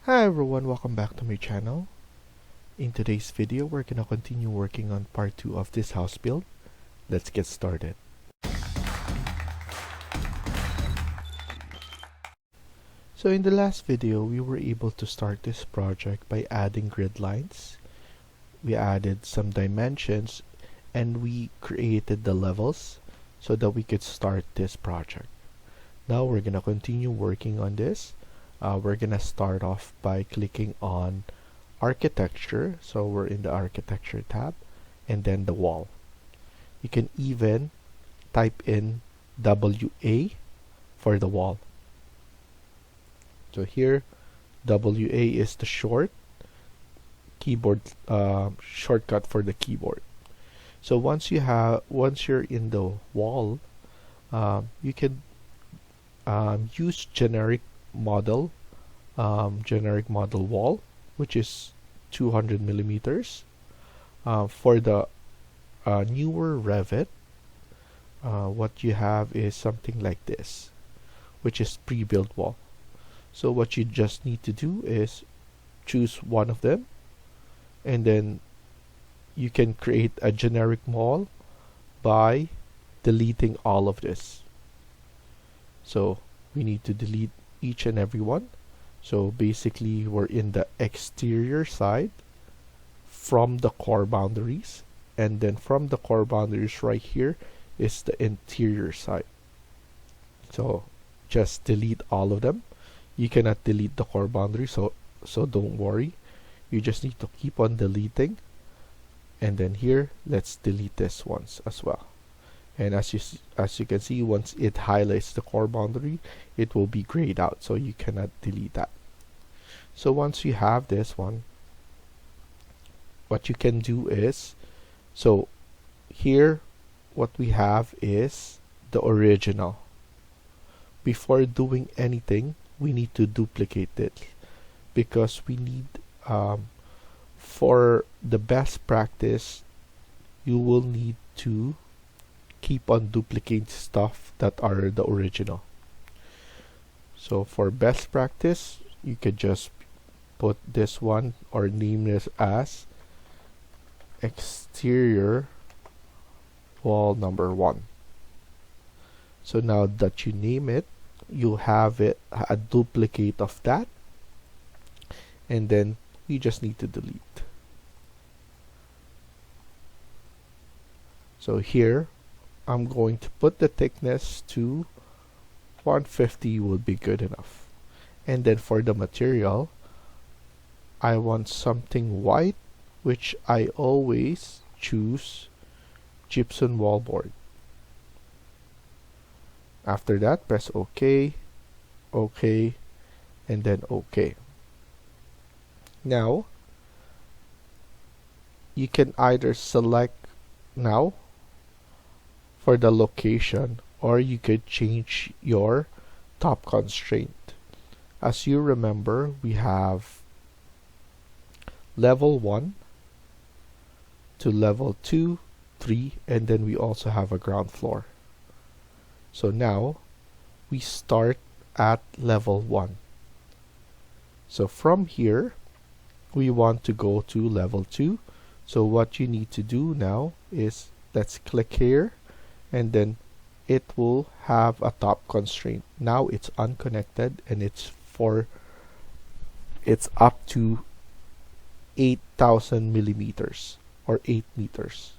Hi everyone, welcome back to my channel. In today's video, we're gonna continue working on part 2 of this house build. Let's get started. So in the last video, we were able to start this project by adding grid lines. We added some dimensions and we created the levels so that we could start this project. Now we're gonna continue working on this. We're gonna start off by clicking on architecture, so we're in the architecture tab, and then the wall. You can even type in WA for the wall. So here WA is the keyboard shortcut for the keyboard. So once you're in the wall, you can use generic model wall, which is 200 millimeters. For the newer Revit, what you have is something like this, which is pre-built wall. So what you just need to do is choose one of them, and then you can create a generic wall by deleting all of this. So we need to delete each and every one. So basically we're in the exterior side from the core boundaries, and then from the core boundaries right here is the interior side. So just delete all of them. You cannot delete the core boundary, so don't worry. You just need to keep on deleting. And then here, let's delete this once as well. And as you can see, once it highlights the core boundary, it will be grayed out, so you cannot delete that. So once you have this one, what you can do is, so here what we have is the original. Before doing anything, we need to duplicate it, because we need, for the best practice, you will need to keep on duplicating stuff that are the original. So for best practice, you could just put this one or name this as exterior wall number 1. So now that you name it, you have a duplicate of that, and then you just need to delete. So here I'm going to put the thickness to 150 would be good enough. And then for the material, I want something white, which I always choose gypsum wallboard. After that, press OK, OK, and then OK. Now, you can either select now for the location, or you could change your top constraint. As you remember, we have level 1 to level 2, 3, and then we also have a ground floor. So now we start at level 1. So from here, we want to go to level 2. So what you need to do now is, let's click here, and then it will have a top constraint. Now it's unconnected, and it's up to 8,000 millimeters or 8 meters.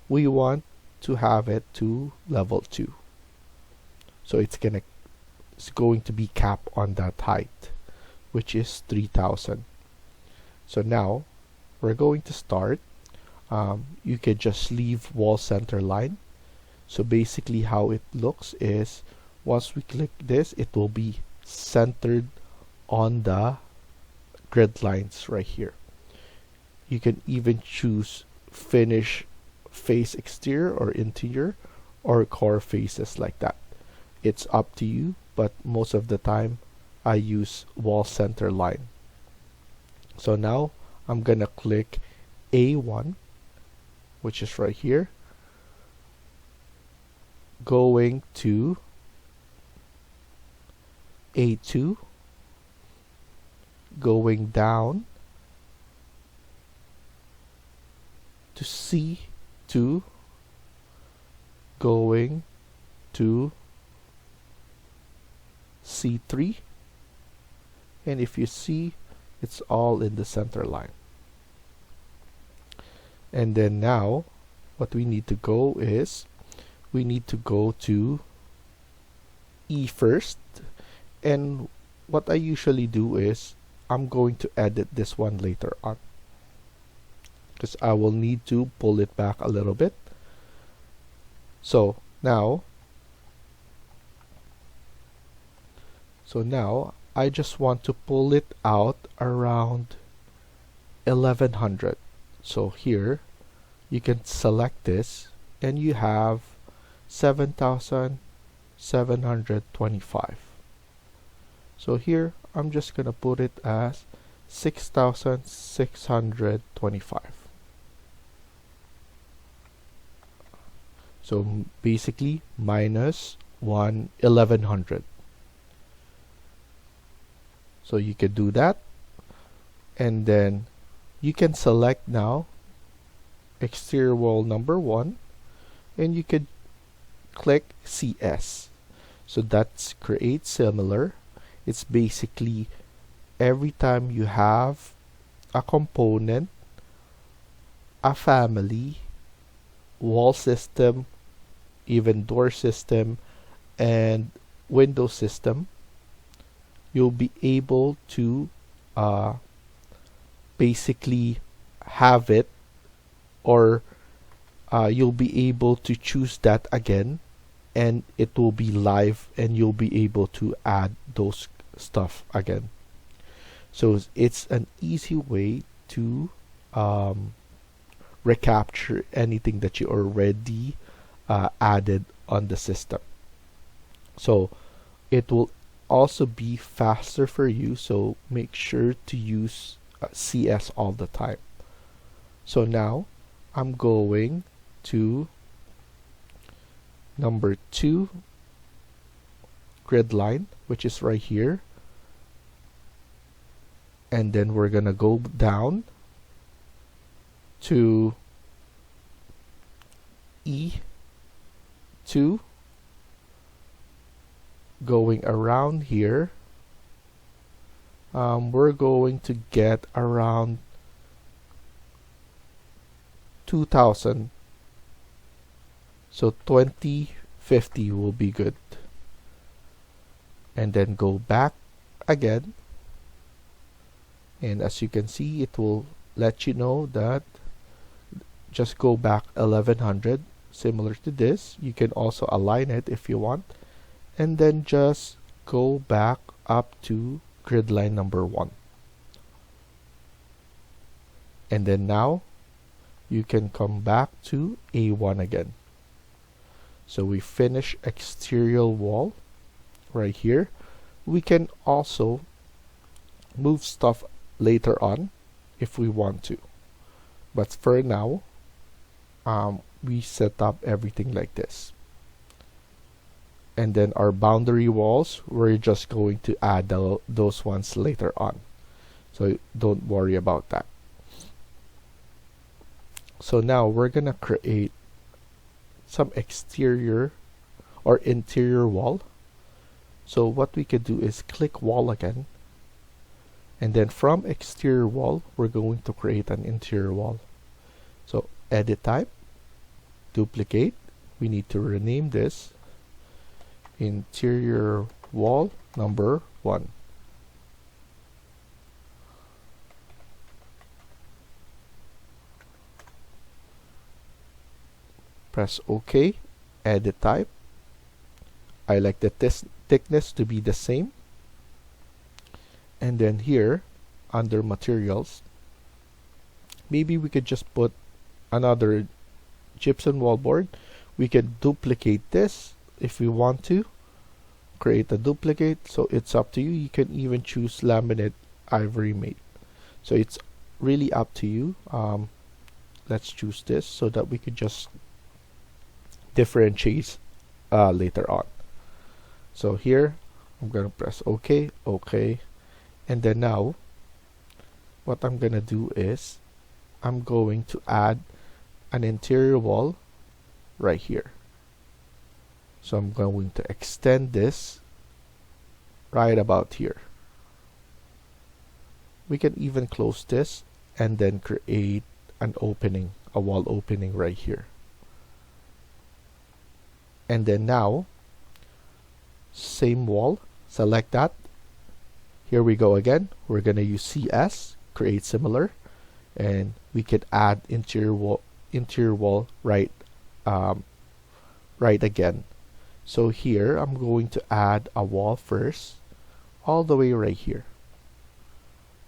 We want to have it to level 2. So it's going to be capped on that height, which is 3,000. So now we're going to start. You can just leave wall center line. So basically how it looks is, once we click this, it will be centered on the grid lines right here. You can even choose finish face exterior or interior, or core faces like that. It's up to you, but most of the time I use wall center line. So now I'm gonna click A1, which is right here, going to A2, going down to C2, going to C3, and if you see, it's all in the center line. And then now what we need to go is we need to go to E first, and what I usually do is I'm going to edit this one later on because I will need to pull it back a little bit. So now I just want to pull it out around 1100. So here you can select this and you have 7,725. So here I'm just gonna put it as 6,625. So basically minus 1100. So you can do that, and then you can select now exterior wall number 1, and you could click CS. So that's create similar. It's basically every time you have a component, a family, wall system, even door system, and window system, you'll be able to basically have it, or you'll be able to choose that again, and it will be live and you'll be able to add those stuff again. So it's an easy way to recapture anything that you already added on the system. So it will also be faster for you, so make sure to use CS all the time. So now I'm going to number 2 grid line, which is right here, and then we're gonna go down to E2, going around here. We're going to get around 2,000. So 2050 will be good. And then go back again. And as you can see, it will let you know that just go back 1100, similar to this. You can also align it if you want. And then just go back up to grid line number 1. And then now you can come back to A1 again. So we finish exterior wall right here. We can also move stuff later on if we want to, but for now we set up everything like this. And then our boundary walls, we're just going to add those ones later on, so don't worry about that. So now we're gonna create some exterior or interior wall. So what we could do is click wall again, and then from exterior wall we're going to create an interior wall. So edit type, duplicate, we need to rename this interior wall number 1. Press OK, edit type. I like the thickness to be the same. And then here under materials, maybe we could just put another gypsum wallboard. We can duplicate this if we want to, create a duplicate. So it's up to you. You can even choose laminate ivory mate. So it's really up to you. Let's choose this so that we could just differentiate later on. So here I'm gonna press OK, OK, and then now what I'm gonna do is I'm going to add an interior wall right here. So I'm going to extend this right about here. We can even close this and then create an opening, a wall opening right here. And then now, same wall, select that. Here we go again. We're gonna use CS, create similar, and we could add interior wall right again. So here I'm going to add a wall first, all the way right here.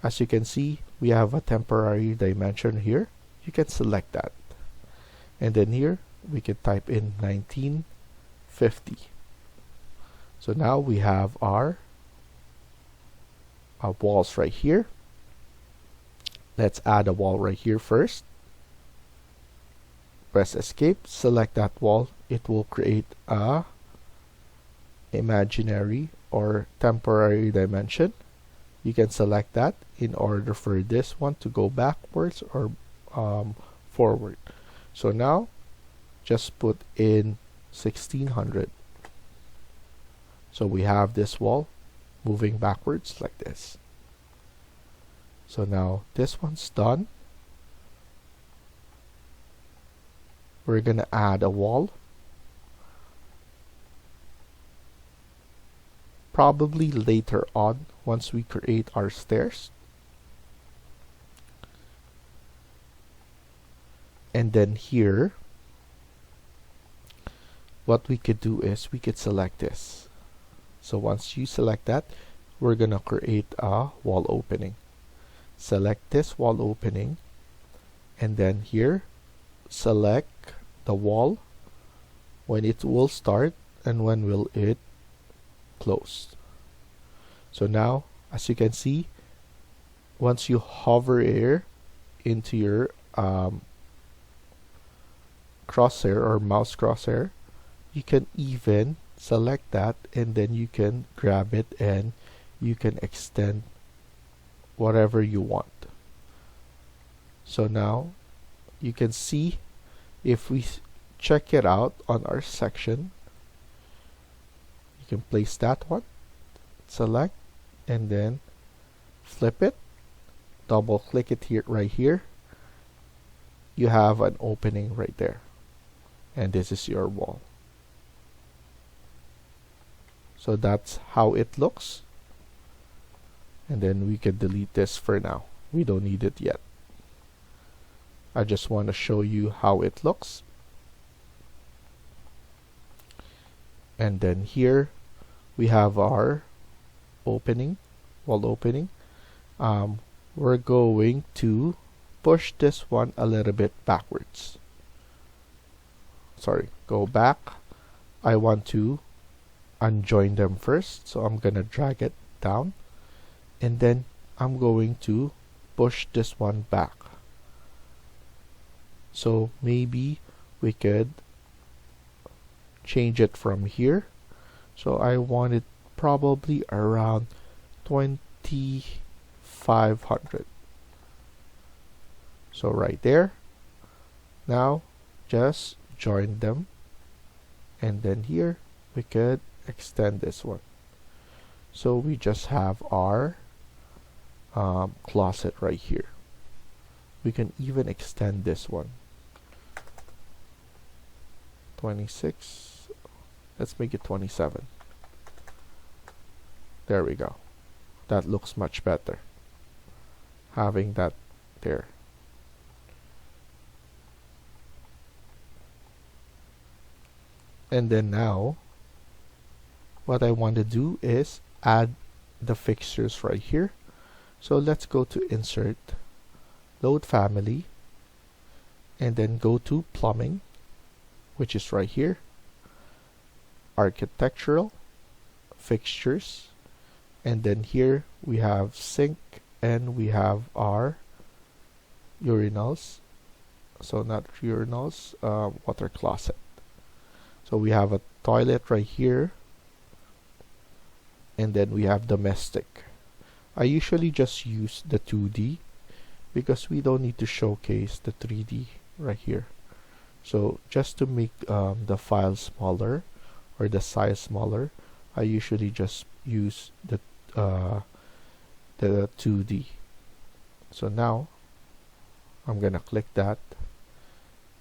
As you can see, we have a temporary dimension here. You can select that. And then here, we can type in 1950. So now we have our walls right here. Let's add a wall right here first. Press escape, select that wall. It will create a imaginary or temporary dimension. You can select that in order for this one to go backwards or forward. So now just put in 1600. So we have this wall moving backwards like this. So now this one's done. We're gonna add a wall. Probably later on, once we create our stairs. And then here, what we could do is we could select this. So once you select that, we're gonna create a wall opening. Select this wall opening, and then here, select the wall, when it will start and when will it close. So now, as you can see, once you hover here into your crosshair or mouse crosshair, you can even select that, and then you can grab it and you can extend whatever you want. So now you can see, if we check it out on our section, you can place that one, select, and then flip it, double click it here, right here. You have an opening right there, and this is your wall. So that's how it looks. And then we can delete this for now. We don't need it yet. I just want to show you how it looks. And then here we have our opening, wall opening. We're going to push this one a little bit backwards. Sorry, go back. I want to unjoin them first, so I'm gonna drag it down, and then I'm going to push this one back. So maybe we could change it from here. So I want it probably around 2500. So right there. Now just join them, and then here we could extend this one. So we just have our closet right here. We can even extend this one. 26. Let's make it 27. There we go. That looks much better, having that there. And then now, what I want to do is add the fixtures right here. So let's go to Insert, Load Family, and then go to Plumbing, which is right here, Architectural, Fixtures, and then here we have Sink, and we have our urinals. So not urinals, water closet. So we have a toilet right here, and then we have domestic. I usually just use the 2D because we don't need to showcase the 3D right here. So just to make the file smaller or the size smaller, I usually just use the 2D. So now I'm gonna click that,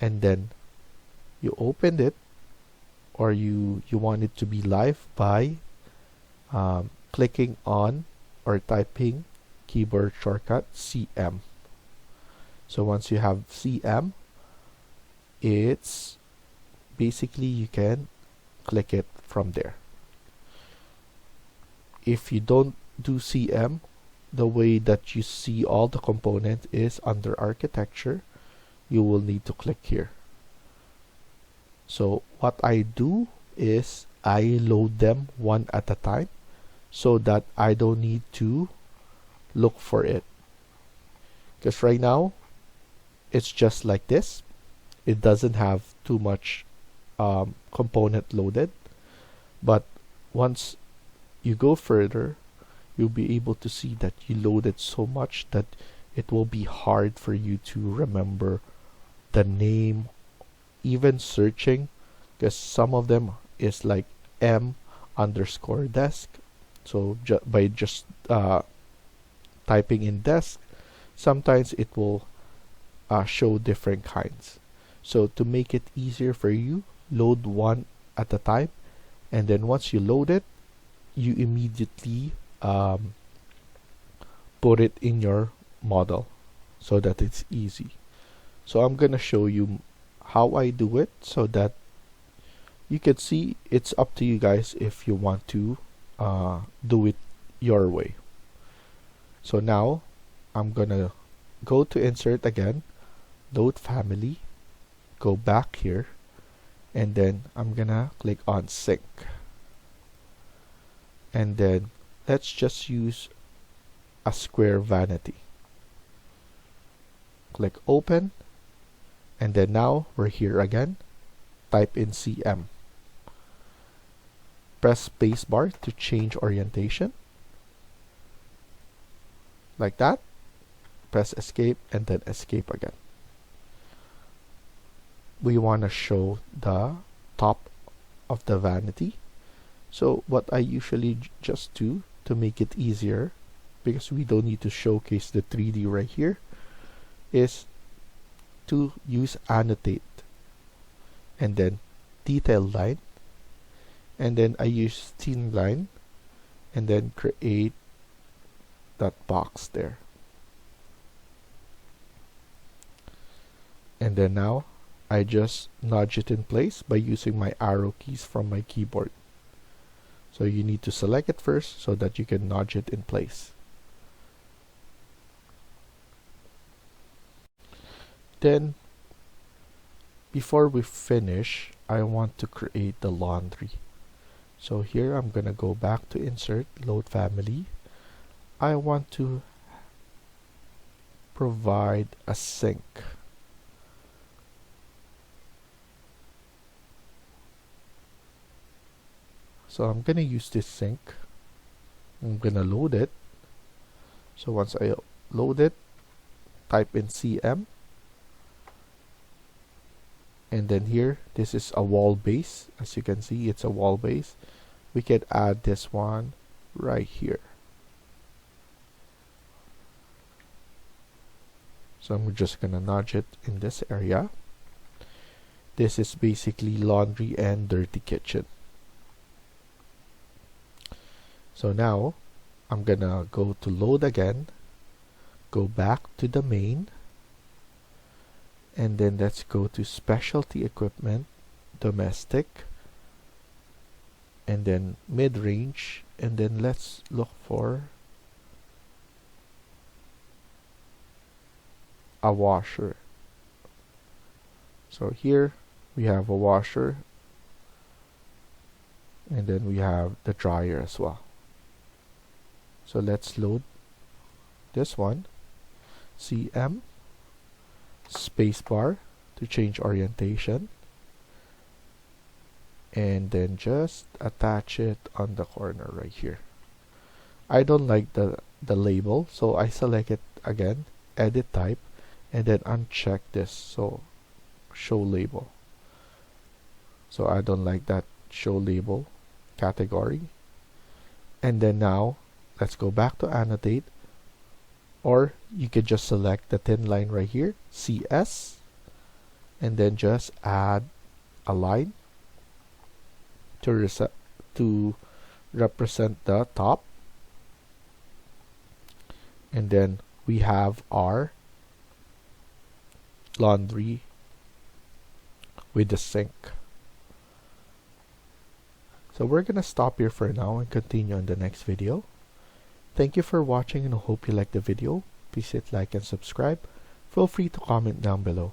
and then you open it, or you want it to be live by clicking on or typing keyboard shortcut CM. So once you have CM, it's basically you can click it from there. If you don't do CM, the way that you see all the components is under architecture. You will need to click here. So what I do is I load them one at a time so that I don't need to look for it. Because right now it's just like this. It doesn't have too much component loaded, but once you go further, you'll be able to see that you loaded so much that it will be hard for you to remember the name, even searching, because some of them is like m_desk. So by just typing in desk, sometimes it will show different kinds. So to make it easier for you, load one at a time, and then once you load it, you immediately put it in your model so that it's easy. So I'm gonna show you how I do it so that you can see. It's up to you guys if you want to do it your way. So now I'm gonna go to insert again, load family, go back here, and then I'm gonna click on sync, and then let's just use a square vanity. Click open, and then now we're here again. Type in CM. Press spacebar to change orientation. Like that. Press escape and then escape again. We want to show the top of the vanity. So what I usually just do to make it easier, because we don't need to showcase the 3D right here, is to use annotate and then detail line, and then I use thin line and then create that box there. And then now I just nudge it in place by using my arrow keys from my keyboard. So you need to select it first so that you can nudge it in place. Then before we finish, I want to create the laundry. So here I'm gonna go back to insert, load family. I want to provide a sink. So I'm gonna use this sink. I'm gonna load it. So once I load it, type in CM, and then here, this is a wall base. As you can see, it's a wall base. We can add this one right here. So I'm just gonna nudge it in this area. This is basically laundry and dirty kitchen. So now I'm gonna go to load again, go back to the main, and then let's go to specialty equipment, domestic, and then mid-range, and then let's look for a washer. So here we have a washer, and then we have the dryer as well. So let's load this one, CM, spacebar to change orientation, and then just attach it on the corner right here. I don't like the label, so I select it again, edit type and then uncheck this, so show label. So I don't like that show label category. And then now let's go back to annotate, or you could just select the thin line right here, CS, and then just add a line to represent the top. And then we have our laundry with the sink. So we're gonna stop here for now and continue on the next video. Thank you for watching and I hope you liked the video. Please hit like and subscribe. Feel free to comment down below.